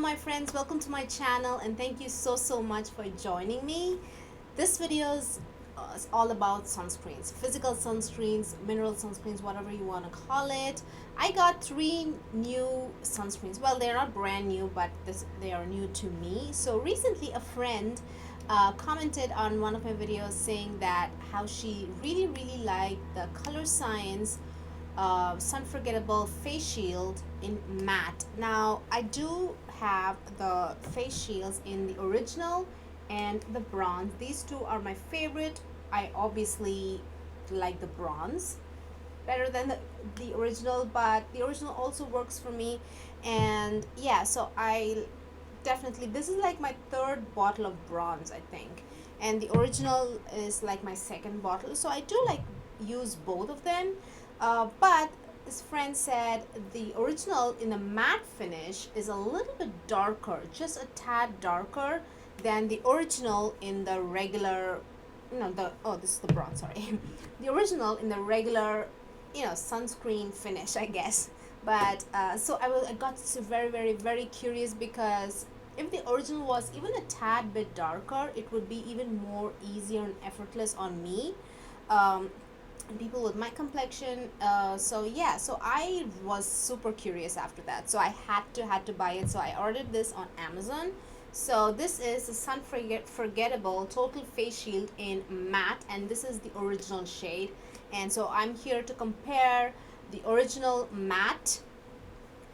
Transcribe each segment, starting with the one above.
my friends, welcome to my channel and thank you so much for joining me. This video is all about sunscreens, physical sunscreens, mineral sunscreens, whatever you want to call it. I got 3 new sunscreens. Well, they're not brand new, but they are new to me. So recently a friend commented on one of my videos saying that how she really liked the Color Science Sunforgettable face shield in matte. Now I do have the face shields in the original and the bronze. These two are my favorite. I obviously like the bronze better than the original, but the original also works for me. And yeah, so I definitely, this is like my third bottle of bronze, I think, and the original is like my second bottle, so I do like use both of them. But this friend said the original in the matte finish is a little bit darker, just a tad darker than the original in the regular, this is the bronze, sorry. The original in the regular, sunscreen finish, I guess. But so I got so very curious, because if the original was even a tad bit darker, it would be even more easier and effortless on me. People with my complexion. So yeah, so I was super curious after that, so I had to buy it. So I ordered this on Amazon. So this is the Forgettable Total Face Shield in matte, and this is the original shade. And so I'm here to compare the original matte,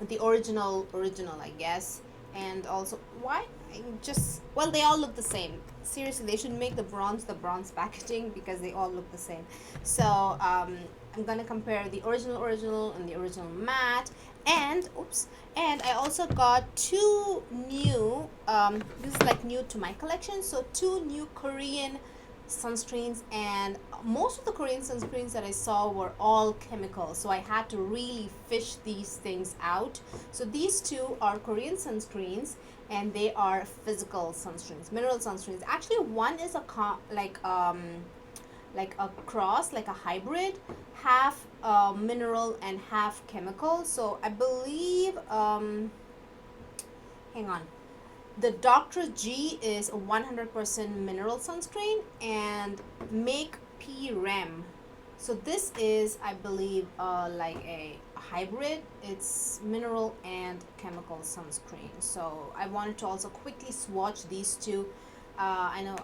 the original, I guess. And also, why just, well, they all look the same. Seriously, they should make the bronze packaging, because they all look the same. So I'm gonna compare the original and the original matte. And oops, and I also got 2 new, this is like new to my collection, so 2 new Korean sunscreens. And most of the Korean sunscreens that I saw were all chemical, so I had to really fish these things out. So these 2 are Korean sunscreens, and they are physical sunscreens, mineral sunscreens. Actually, one is like a cross, like a hybrid, half mineral and half chemical. So I believe, hang on, the Dr. G is a 100% mineral sunscreen, and Make P Rem. So this is, I believe, like a hybrid. It's mineral and chemical sunscreen. So I wanted to also quickly swatch these 2. I know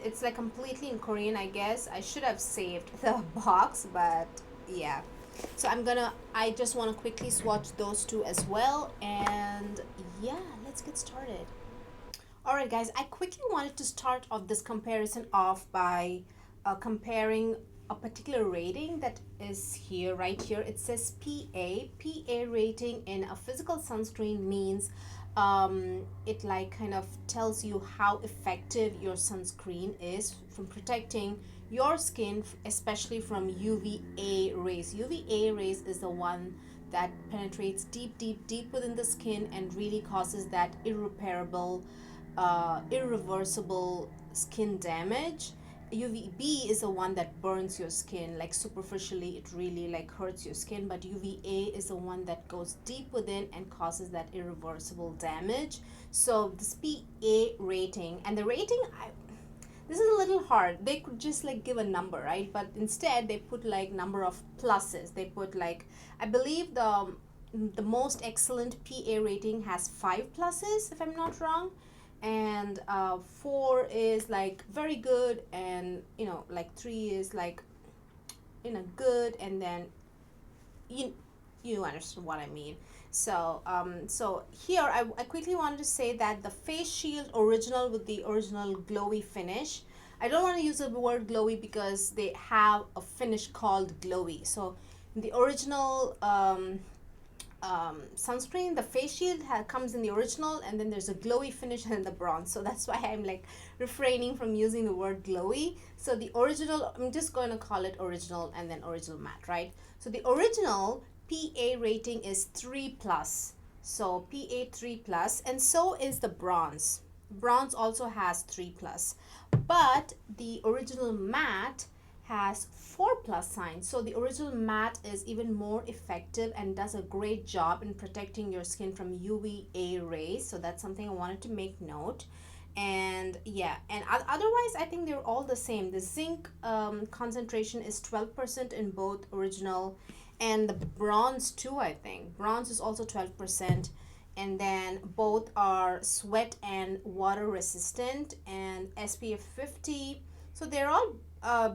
it's like completely in Korean, I guess. I should have saved the box, but yeah. So I just want to quickly swatch those 2 as well. And yeah, let's get started. Alright guys, I quickly wanted to start off this comparison off by comparing a particular rating that is here, right here. It says PA. PA rating in a physical sunscreen means it like kind of tells you how effective your sunscreen is from protecting your skin, especially from UVA rays. UVA rays is the one that penetrates deep within the skin and really causes that irreversible skin damage. UVB is the one that burns your skin, like superficially, it really like hurts your skin. But UVA is the one that goes deep within and causes that irreversible damage. So this PA rating, and the rating, this is a little hard. They could just like give a number, right? But instead they put like number of pluses. They put like, I believe the most excellent PA rating has 5 pluses, if I'm not wrong. And 4 is like very good, and like 3 is like good, and then you understand what I mean. So so here I quickly wanted to say that the face shield original with the original glowy finish, I don't want to use the word glowy because they have a finish called glowy. So the original sunscreen, the face shield comes in the original, and then there's a glowy finish in the bronze. So that's why I'm like refraining from using the word glowy. So the original, I'm just going to call it original, and then original matte, right? So the original PA rating is 3 plus. So PA 3 plus, and so is the bronze. Bronze also has 3 plus, but the original matte has 4 plus signs. So the original matte is even more effective and does a great job in protecting your skin from UVA rays. So that's something I wanted to make note. And yeah, and otherwise I think they're all the same. The zinc concentration is 12% in both original and the bronze too. I think bronze is also 12%, and then both are sweat and water resistant and SPF 50. So they're all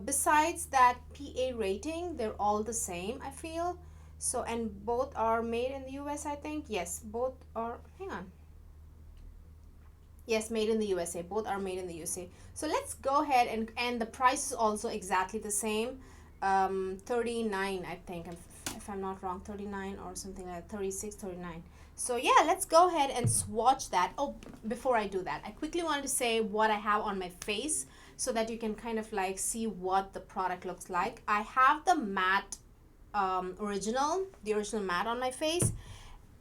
besides that PA rating, they're all the same, I feel. So, and both are made in the US, I think. Yes, both are, hang on. Yes, made in the USA. Both are made in the USA. So let's go ahead, and the price is also exactly the same. 39, I think, if I'm not wrong, 39 or something like that, 36, 39. So yeah, let's go ahead and swatch that. Oh, before I do that, I quickly wanted to say what I have on my face so that you can kind of like see what the product looks like. I have the matte the original matte on my face,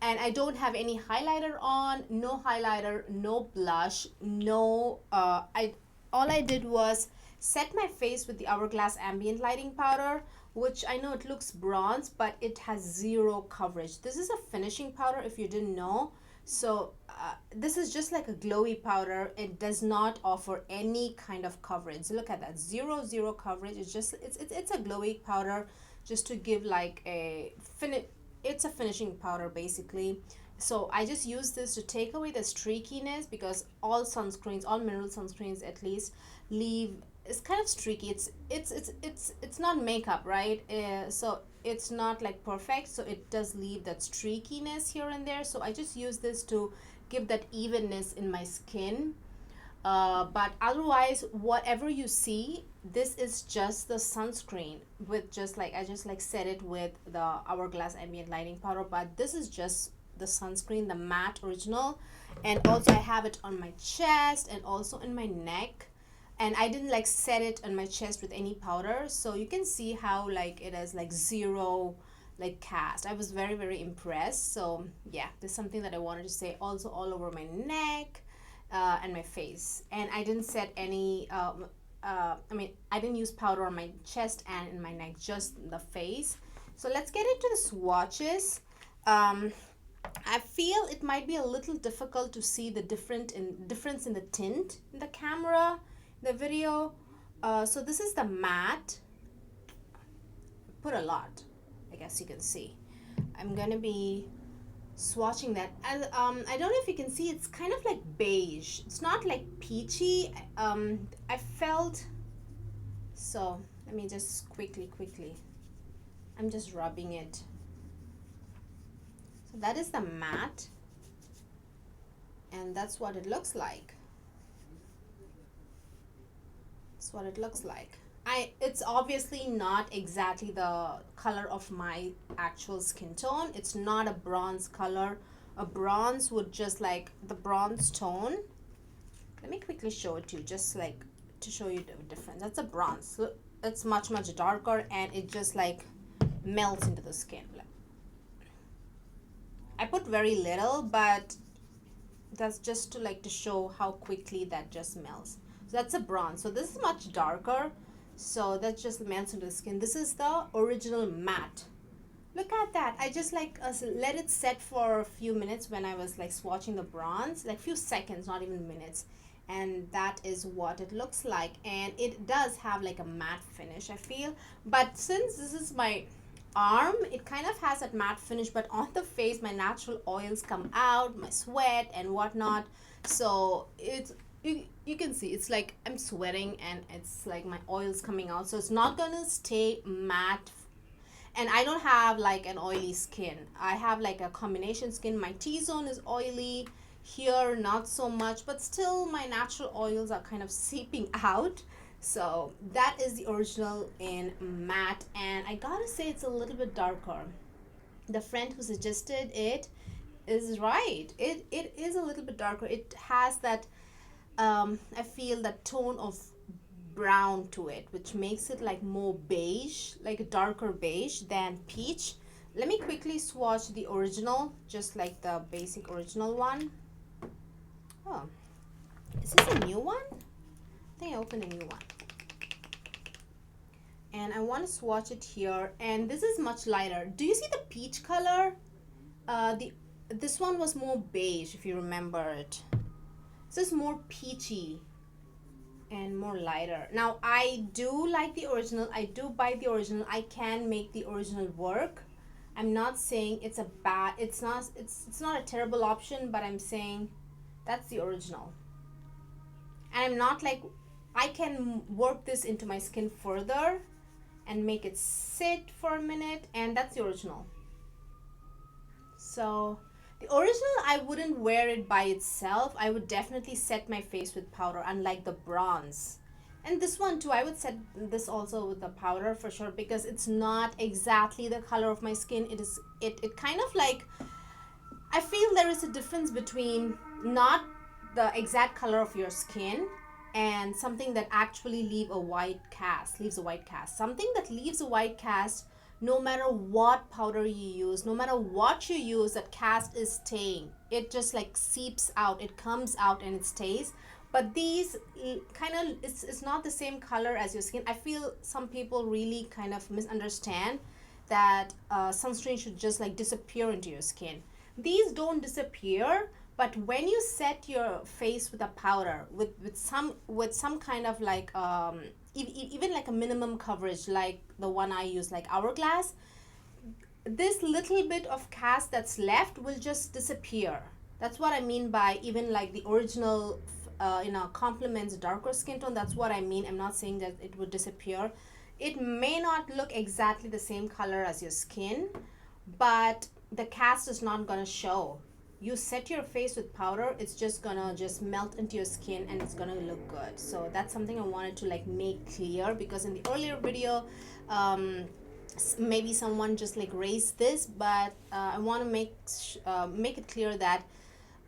and I don't have any highlighter on, no highlighter, no blush, no I all I did was set my face with the Hourglass ambient lighting powder, which I know it looks bronze, but it has zero coverage. This is a finishing powder, if you didn't know. So this is just like a glowy powder. It does not offer any kind of coverage. Look at that, zero coverage. It's just it's a glowy powder just to give like a it's a finishing powder basically. So I just use this to take away the streakiness, because all sunscreens, all mineral sunscreens at least, leave, it's kind of streaky. It's not makeup, right? So it's not like perfect, so it does leave that streakiness here and there. So I just use this to give that evenness in my skin. But otherwise, whatever you see, this is just the sunscreen with just like I just like set it with the Hourglass ambient lighting powder. But this is just the sunscreen, the matte original. And also I have it on my chest and also in my neck, and I didn't like set it on my chest with any powder, so you can see how like it has like zero like cast. I was very impressed. So yeah, there's something that I wanted to say. Also all over my neck and my face, and I didn't set any I mean, I didn't use powder on my chest and in my neck, just the face. So let's get into the swatches. I feel it might be a little difficult to see the difference in the tint in the camera, the video. So this is the matte. Put a lot, I guess you can see. I'm gonna be swatching that. And I don't know if you can see, it's kind of like beige. It's not like peachy. I felt, so let me just quickly. I'm just rubbing it. So that is the matte, and that's what it looks like. That's what it looks like. It's obviously not exactly the color of my actual skin tone. It's not a bronze color. A bronze would just like the bronze tone. Let me quickly show it to you, just like to show you the difference. That's a bronze. So it's much darker, and it just like melts into the skin. I put very little, but that's just to like to show how quickly that just melts. So that's a bronze. So this is much darker. So that just melts into the skin. This is the original matte. Look at that. I just like let it set for a few minutes when I was like swatching the bronze, like few seconds, not even minutes. And that is what it looks like. And it does have like a matte finish, I feel. But since this is my arm, it kind of has that matte finish, but on the face my natural oils come out, my sweat and whatnot. So it's you can see it's like I'm sweating and it's like my oils coming out, so it's not gonna stay matte. And I don't have like an oily skin. I have like a combination skin. My T-zone is oily, here not so much, but still my natural oils are kind of seeping out. So that is the original in matte, and I gotta say it's a little bit darker. The friend who suggested it is right. It is a little bit darker. It has that I feel that tone of brown to it, which makes it like more beige, like a darker beige than peach. Let me quickly swatch the original, just like the basic original one. Oh, is this a new one? I think I opened a new one. and I want to swatch it here, and this is much lighter. Do you see the peach color? The This one was more beige, if you remember it. This is more peachy and more lighter. Now I do like the original. I do buy the original. I can make the original work. I'm not saying it's a bad, it's not a terrible option, but I'm saying that's the original. And I'm not like, I can work this into my skin further and make it sit for a minute, and that's the original. So the original, I wouldn't wear it by itself. I would definitely set my face with powder, unlike the bronze. And this one too, I would set this also with the powder for sure, because it's not exactly the color of my skin. It kind of like, I feel there is a difference between not the exact color of your skin and something that actually leaves a white cast. Something that leaves a white cast, no matter what powder you use, no matter what you use, that cast is staying. It just like seeps out, it comes out and it stays. But these kind of, it's not the same color as your skin. I feel some people really kind of misunderstand that sunscreen should just like disappear into your skin. These don't disappear, but when you set your face with a powder with some kind of like even like a minimum coverage, like the one I use, like Hourglass, this little bit of cast that's left will just disappear. That's what I mean by, even like the original complements darker skin tone. That's what I mean. I'm not saying that it would disappear. It may not look exactly the same color as your skin, but the cast is not gonna show. You set your face with powder, it's just gonna just melt into your skin and it's gonna look good. So that's something I wanted to like make clear, because in the earlier video maybe someone just like raised this, but I want to make it clear that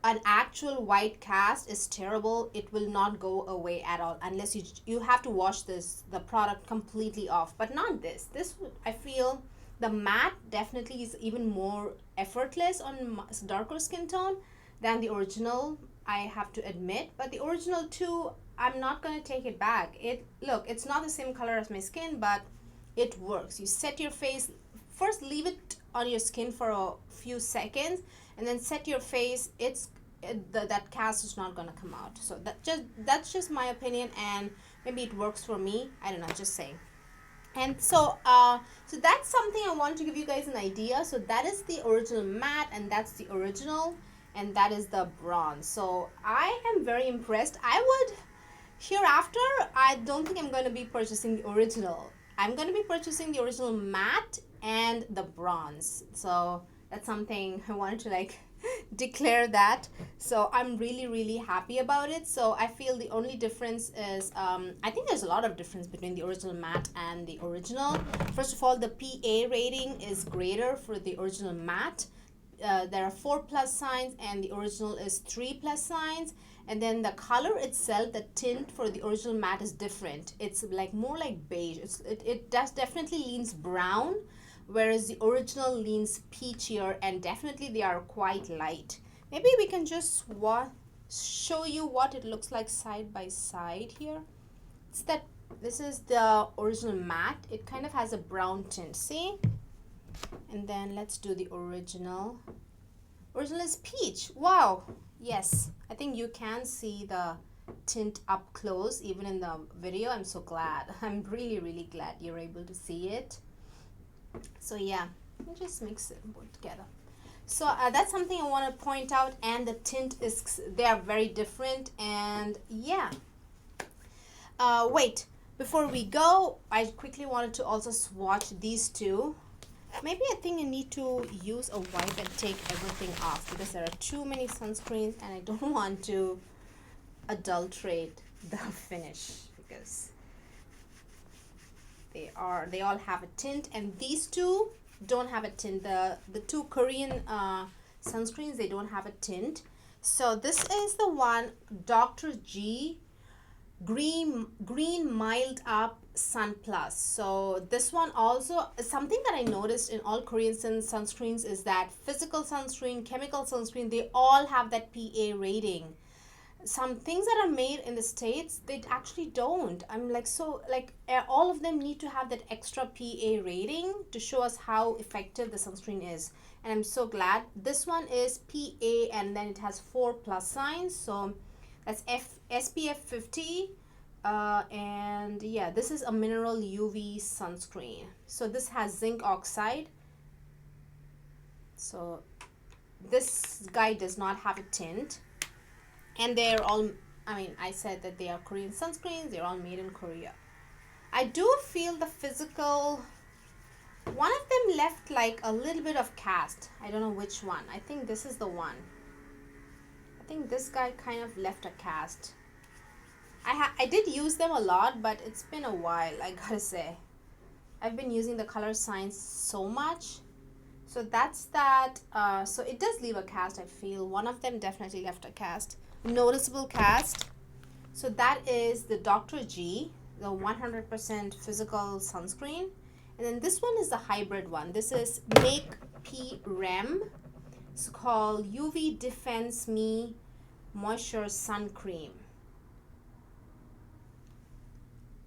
an actual white cast is terrible. It will not go away at all unless you have to wash the product completely off, but not this. I feel the matte definitely is even more effortless on darker skin tone than the original, I have to admit. But the original too, I'm not going to take it back. It's not the same color as my skin, but it works. You set your face first, leave it on your skin for a few seconds, and then set your face. That cast is not going to come out. So that's just my opinion, and maybe it works for me, I don't know, just saying. And so that's something I want to give you guys an idea. So that is the original matte, and that's the original, and that is the bronze. So I am very impressed. Hereafter, I don't think I'm going to be purchasing the original. I'm going to be purchasing the original matte and the bronze. So that's something I wanted to like declare that. So I'm really happy about it. So I feel the only difference is I think there's a lot of difference between the original matte and the original. First of all, the PA rating is greater for the original matte. There are 4+ signs and the original is 3+ signs. And then the color itself, the tint for the original matte is different. It's like more like beige. It does definitely leans brown, whereas the original leans peachier, and definitely they are quite light. Maybe we can just show you what it looks like side by side here. This is the original matte. It kind of has a brown tint, see? And then let's do the original. Original is peach. Wow. Yes, I think you can see the tint up close even in the video. I'm so glad. I'm really glad you're able to see it. So yeah, let me just mix it both together. So that's something I want to point out, and the tint they are very different. And yeah, wait, before we go, I quickly wanted to also swatch these two. Maybe I think I need to use a wipe and take everything off, because there are too many sunscreens and I don't want to adulterate the finish, because they all have a tint, and these two don't have a tint. The two Korean sunscreens, they don't have a tint. So this is the one, Dr. G green mild up sun plus. So this one also, something that I noticed in all Korean sunscreens is that physical sunscreen, chemical sunscreen, they all have that PA rating. some things that are made in the States, they actually don't. I'm like, so like all of them need to have that extra PA rating to show us how effective the sunscreen is. And I'm so glad this one is PA, and then it has 4 plus signs, so that's SPF 50. And yeah, this is a mineral UV sunscreen. So this has zinc oxide. So this guy does not have a tint, and they're all, I mean, I said that they are Korean sunscreens, they're all made in Korea. I do feel the physical, one of them left like a little bit of cast. I don't know which one. I think this is the one. I think this guy kind of left a cast. I did use them a lot, but it's been a while, I gotta say. I've been using the Color Science so much. So that's that. So it does leave a cast, I feel. One of them definitely left a cast. Noticeable cast. So that is the Dr. G, the 100% physical sunscreen. And then this one is the hybrid one. This is Make P Rem. It's called UV Defense Me Moisture Sun Cream.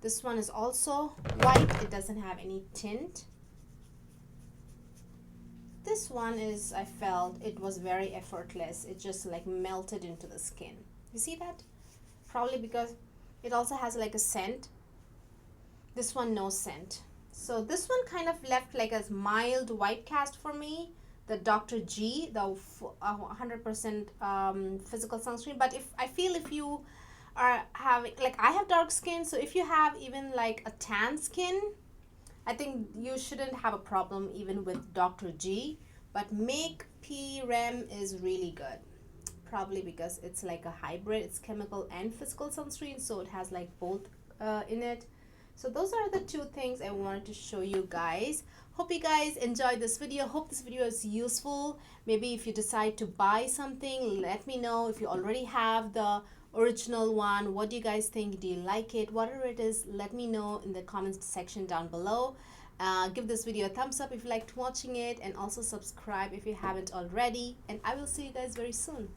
This one is also white. It doesn't have any tint. This one is, I felt it was very effortless. It just like melted into the skin. You see that? Probably because it also has like a scent. This one, no scent. So this one kind of left like a mild white cast for me. The Dr. G, the 100% physical sunscreen. But if I feel if you are having, like I have dark skin, so if you have even like a tan skin, I think you shouldn't have a problem even with Dr. G. But Make P Rem is really good. Probably because it's like a hybrid. It's chemical and physical sunscreen, so it has like both in it. So those are the two things I wanted to show you guys. Hope you guys enjoyed this video. Hope this video is useful. Maybe if you decide to buy something, let me know. If you already have the original one, what do you guys think? Do you like it? Whatever it is, let me know in the comments section down below. Give this video a thumbs up if you liked watching it, and also subscribe if you haven't already. And I will see you guys very soon.